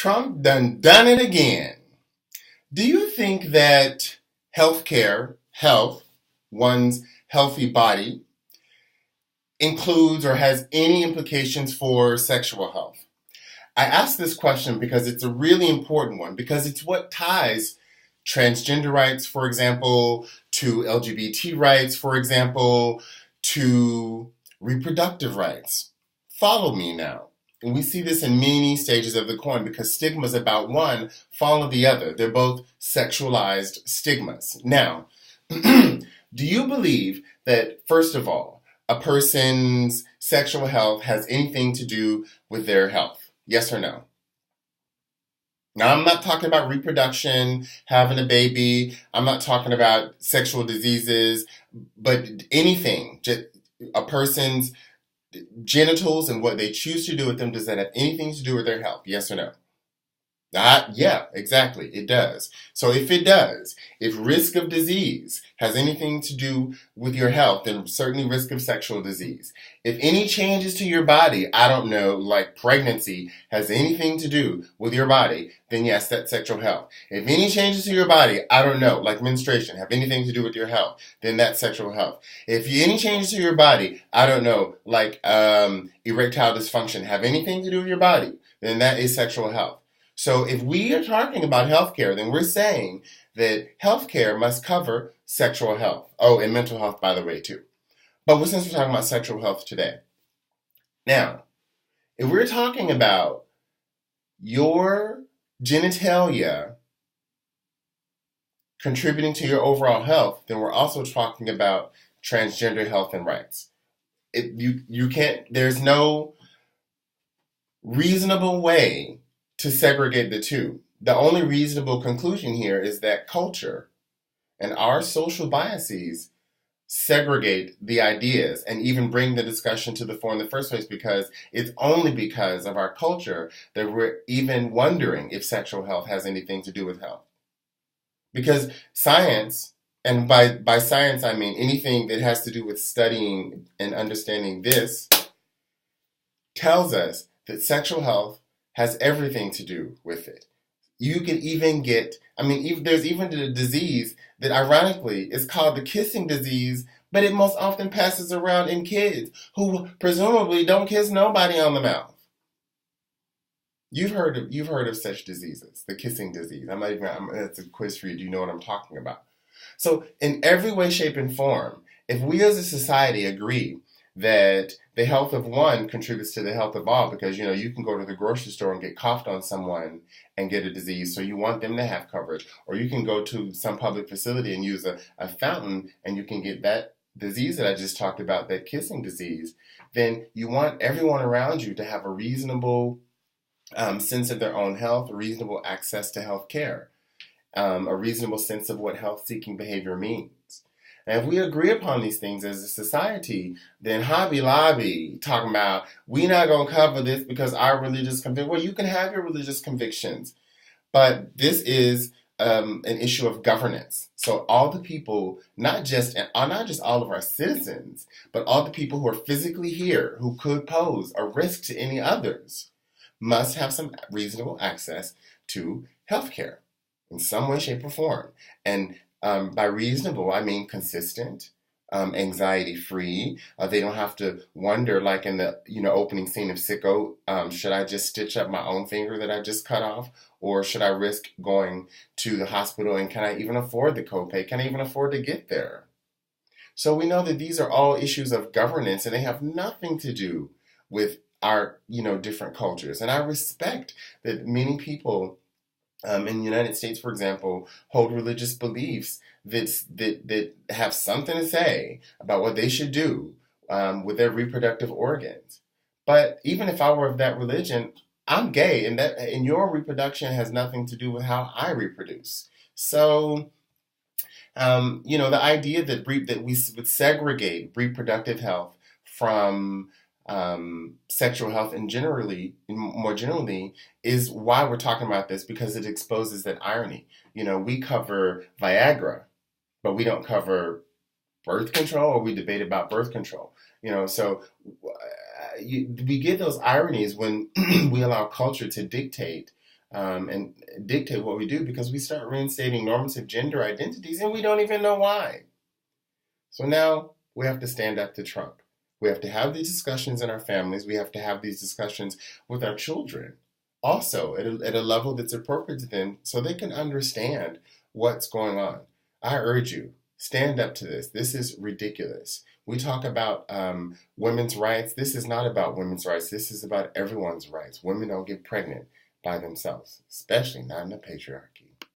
Trump done it again. Do you think that healthcare, health, one's healthy body, includes or has any implications for sexual health? I ask this question because it's a really important one, because it's what ties transgender rights, for example, to LGBT rights, for example, to reproductive rights. Follow me now. And we see this in many stages of the coin because stigmas about one follow the other. They're both sexualized stigmas. Now, do you believe that, first of all, a person's sexual health has anything to do with their health? Yes or no? Now, I'm not talking about reproduction, having a baby. I'm not talking about sexual diseases, but anything. Just a person's genitals and what they choose to do with them, does that have anything to do with their health? Yes or no? Yeah, exactly. It does. So if it does, if risk of disease has anything to do with your health, then certainly risk of sexual disease. If any changes to your body, I don't know, like pregnancy, has anything to do with your body, then yes, that's sexual health. If any changes to your body, I don't know, like menstruation, have anything to do with your health, then that's sexual health. If any changes to your body, I don't know, like erectile dysfunction, have anything to do with your body, then that is sexual health. So if we are talking about healthcare, then we're saying that healthcare must cover sexual health. Oh, and mental health, by the way, too. But since we're talking about sexual health today. Now, if we're talking about your genitalia contributing to your overall health, then we're also talking about transgender health and rights. You can't, there's no reasonable way to segregate the two. The only reasonable conclusion here is that culture and our social biases segregate the ideas and even bring the discussion to the fore in the first place, because it's only because of our culture that we're even wondering if sexual health has anything to do with health. Because science, and by science I mean anything that has to do with studying and understanding this, tells us that sexual health has everything to do with it. You can even get, there's even a disease that ironically is called the kissing disease, but it most often passes around in kids who presumably don't kiss nobody on the mouth. You've heard of such diseases, the kissing disease. It's a quiz for you. Do you know what I'm talking about? So in every way, shape, and form, if we as a society agree that the health of one contributes to the health of all, because you can go to the grocery store and get coughed on someone and get a disease, so you want them to have coverage, or you can go to some public facility and use a fountain and you can get that disease that I just talked about, that kissing disease. Then you want everyone around you to have a reasonable sense of their own health, a reasonable access to health care, a reasonable sense of what health-seeking behavior means. And if we agree upon these things as a society, then Hobby Lobby talking about, we not going to cover this because our religious conviction. Well, you can have your religious convictions, but this is an issue of governance. So all the people, not just all of our citizens, but all the people who are physically here who could pose a risk to any others, must have some reasonable access to healthcare in some way, shape, or form. And by reasonable, I mean consistent, anxiety-free. They don't have to wonder, like in the opening scene of Sicko, should I just stitch up my own finger that I just cut off? Or should I risk going to the hospital, and can I even afford the copay? Can I even afford to get there? So we know that these are all issues of governance, and they have nothing to do with our different cultures. And I respect that many people in the United States, for example, hold religious beliefs that have something to say about what they should do with their reproductive organs. But even if I were of that religion, I'm gay, and your reproduction has nothing to do with how I reproduce. So, the idea that we would segregate reproductive health from sexual health and more generally, is why we're talking about this, because it exposes that irony. We cover Viagra, but we don't cover birth control, or we debate about birth control. So we get those ironies when we allow culture to dictate and dictate what we do because we start reinstating normative gender identities and we don't even know why. So now we have to stand up to Trump. We have to have these discussions in our families. We have to have these discussions with our children also at a level that's appropriate to them so they can understand what's going on. I urge you, stand up to this. This is ridiculous. We talk about women's rights. This is not about women's rights. This is about everyone's rights. Women don't get pregnant by themselves, especially not in a patriarchy.